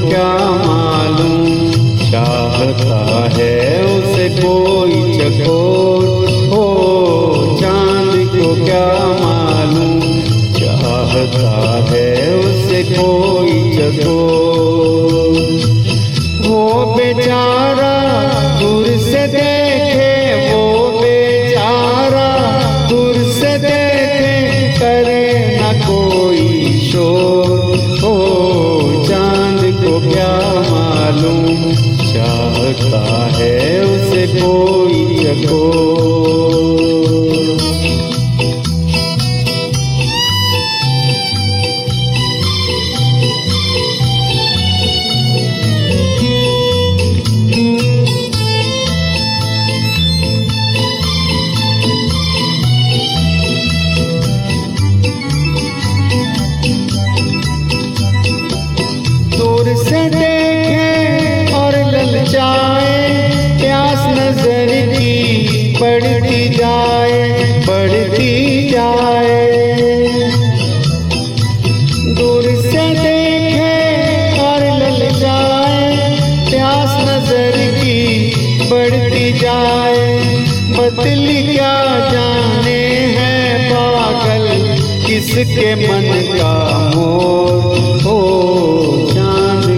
क्या मालूम चाहता है उसे कोई चकोर हो। चांद को क्या मालूम चाहता है उसे कोई चकोर। वो बेचारा दूर से देखे, वो बेचारा दूर से देखे, करे न कोई शोर हो। को क्या मालूम चाहता है उसे कोई चकोर। दूर से देखे और ललचाए, प्यास नजर की बढ़ती जाए, बढ़ती जाए। दूर से देखे और ललचाए, प्यास नजर की बढ़ती जाए। बदली क्या जाने है पागल किसके मन का मोर हो।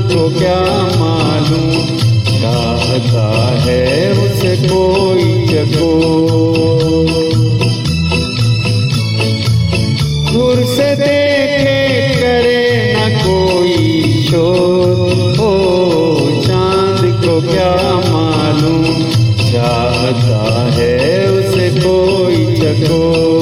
को क्या मालूम चाहता है उसे कोई चकोर। दूर से देखे करे न कोई शोर हो। चांद को क्या मालूम चाहता है उसे कोई चकोर।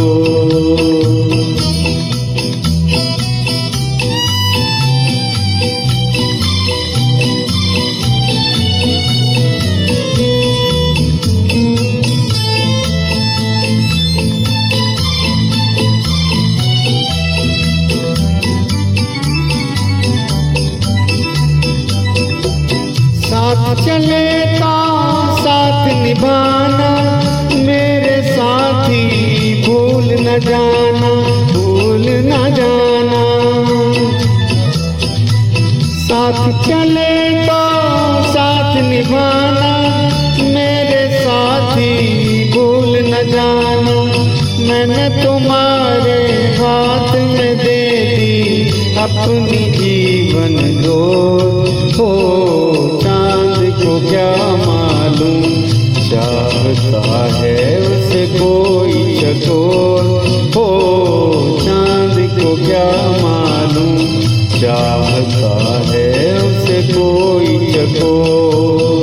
साथ चले तो साथ निभाना, मेरे साथी भूल न जाना, भूल न जाना। साथ चले तो साथ निभाना, मेरे साथी भूल न जाना। मैंने तुम्हारे हाथ में दे दी अपनी जीवन डोर हो। को क्या मालूम चाहता है उसे कोई चकोर हो। चांद को क्या मालूम चाहता है उसे कोई चकोर।